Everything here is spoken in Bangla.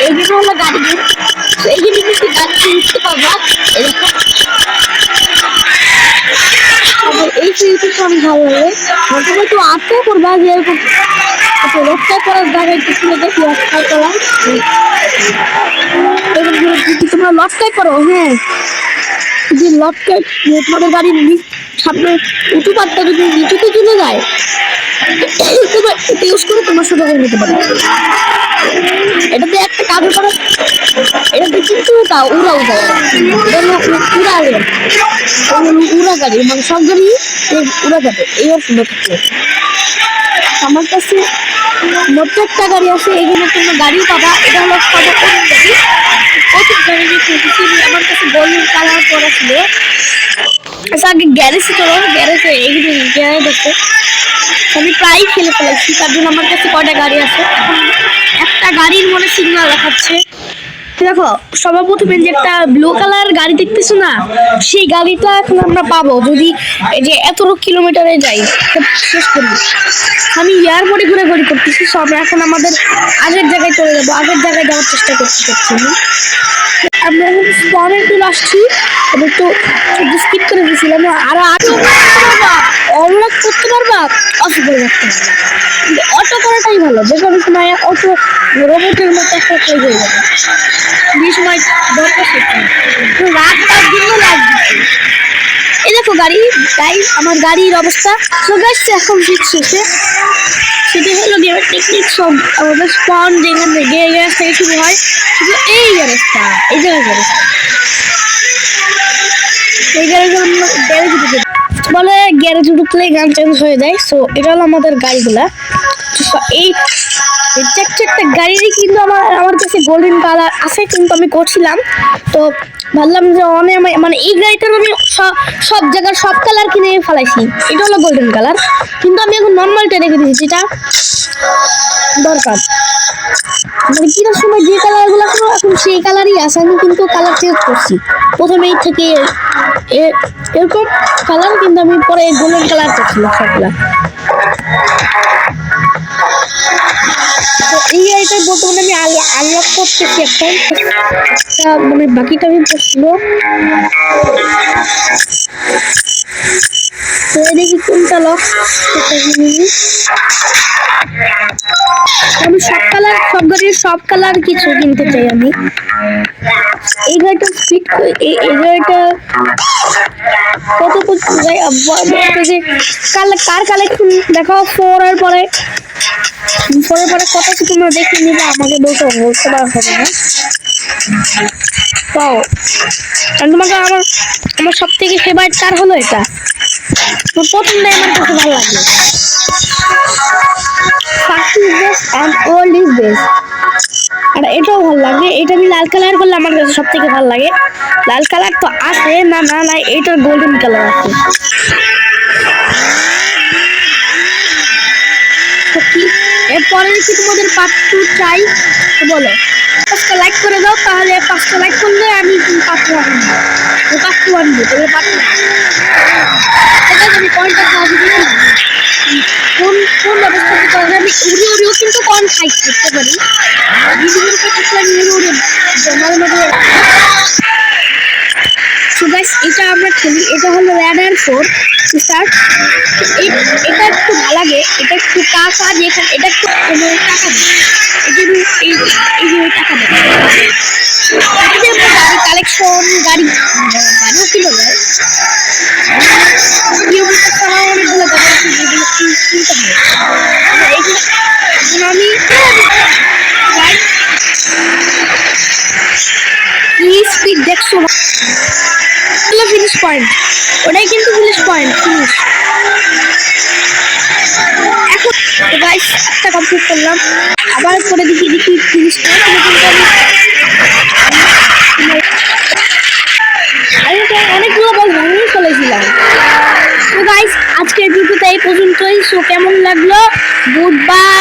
এই যে হলো গাড়ি গেট, এই যে কিন্তু গাড়ি উঠতে পারবা এরকম। এই ফিল্ডটা অনেক ভালো লাগে। প্রথমে তো আটকে করবা যে এরকম রক্ষা করার জায়গায় কিছু দেখি রক্ষা করা যদি তোমরা লটকাই করো, হ্যাঁ যদি লটকাই তোমাদের গাড়ির সামনে উঁচু পাতটা যদি নিচুতে চলে যায় তোমরা এটা ইউজ করে তোমার সোজা করে নিতে পারো। এটাতে একটা কাজ করো, এটাতে কিন্তু উড়াও যায়, উড়া গাড়ি মানে সব গাড়ি উড়া যাবে এই অপশনটা থাকলে। আমার কাছে মোট একটা গাড়ি আছে, এই জন্য কোনো গাড়িও পাবা। এটা হলো প্রথম গাড়ি আমার কাছে গোল্ডেন কালার করা ছিল। আচ্ছা আগে গ্যারেজে চলো, গ্যারেজে এইগুলো গ্যারেজ আছে আমি প্রায় খেলে ফেলেছি, তার জন্য আমার কাছে কয়টা গাড়ি আছে। এখন একটা গাড়ির মনে সিগন্যাল দেখাচ্ছে, দেখো সবার প্রথমে যে একটা ব্লু কালার গাড়ি দেখতেছো না, সেই গাড়িটা এখন আমরা পাবো যদি এই যে এত কিলোমিটারে যাই শেষ করি। আমি এয়ারপোর্টে ঘুরে ঘুরে করতেছি, সো আমরা এখন আমাদের আগের জায়গায় চলে যাবো, আগের জায়গায় যাওয়ার চেষ্টা করছি। আমরা এখন স্পনে চলে আসছি, আমি তো স্কিপ করে দিয়েছিলাম। আরো অনলক করতে পারবা, অফ করে রাখতে পারবা, কিন্তু অটো করাটাই ভালো। যে কোনো সময় অটো রোবটের মতো একটা কাজ হয়ে যাবে, যে সময় দরকার রাত তার জন্য লাগবে। এই দেখো গাড়ি, গাইস আমার গাড়ির অবস্থা। তো গাইস এখন শেষে সেটা হলো গেমের টেকনিক। সব আমাদের স্পন যেখান থেকে গ্যারেজ থেকে শুরু হয়, শুধু এই গ্যারেজটা, এই জায়গায় এই গ্যারেজে আমরা গ্যারেজে ঢুকে বলে গ্যারেজে ঢুকলেই গান চেঞ্জ হয়ে যায়। সো এটা হলো আমাদের গাড়িগুলা। এই একটা গাড়িরই কিন্তু আমার কাছে গোল্ডেন কালার আছে, কিন্তু আমি করছিলাম তো ভাবলাম যে অনেক মানে এই গাড়িটার আমি সব জায়গার সব কালার কিনে ফেলাইছি। এটা হলো গোল্ডেন কালার, কিন্তু আমি এখন নর্মালটা রেখে দিয়েছি, যেটা দরকার। মানে কেনার সময় যে কালারগুলো ছিল এখন সেই কালারই আছে, আমি কিন্তু কালার চেঞ্জ করছি প্রথমেই থেকে এরকম কালার, কিন্তু আমি পরে গোল্ডেন কালার করছিলাম সবগুলা। তো এই গাড়িটার বর্তমানে আমি আনলক করতেছি একটা, মানে বাকিটা আমি করছিল। তো দেখি কোনটা লক। আমি সব গাড়ির সব কালার কিছু কিনতে চাই। আমি এই গাড়িটা স্পিড, এই গাড়িটা কত করতে যাই যে কার কালেকশন দেখাও ফোরের পরে কত কি তোমরা দেখে নিবে, আমাকে বলতে পারা হবে না। তো তোমাকে আমার সব থেকে ফেভারিট কার হলো এটা, প্রথমটাই আমার কাছে ভালো লাগে। আর এটাও ভালো লাগে, এটা আমি লাল কালার করলে আমার কাছে সব থেকে ভালো লাগে। লাল কালার তো আছে না না না, এটার গোল্ডেন কালার আছে। এরপরে কি তোমাদের পার্ট 2 চাই বলো, 5টা লাইক করে দাও, তাহলে 5টা লাইক করলে আমি পার্ট 1 আনবো। তবে পার্ট 2 আমি কয়েনটা খাওয়া দিবি, কোন ব্যবস্থাতে করা যায়। আমি উড়িও কিন্তু কম থাকতে পারি, ভিডিওর উপর থাকলে আমি উড়ে মাঝে মাঝে। সো গাইস এটা আমরা খেলি, এটা হলো র্যাডার 4 স্টার্ট। এটা একটু ভালো লাগে, এটা একটু টাকা দিয়ে এটা একটু টাকা দেয়, এই যে টাকা দেয়। গাড়ি কালেকশন গাড়িও কিনে দেয়, অনেকগুলো গাড়ি আছে যেগুলো কিনতে হয়। আমি স্পিড দেখছো, ফিনিশ পয়েন্ট, ওটাই কিন্তু ফিনিশ পয়েন্ট ফিনিশ। এখন গাইস একটা কমপ্লিট করলাম, আবার করে দেখি ফিনিশ অনেকগুলো বল ভাঙিয়ে ফেলেছিলাম। তো গাইস আজকের ভিডিওটা এই পর্যন্তই। সো কেমন লাগলো, গুড বাই।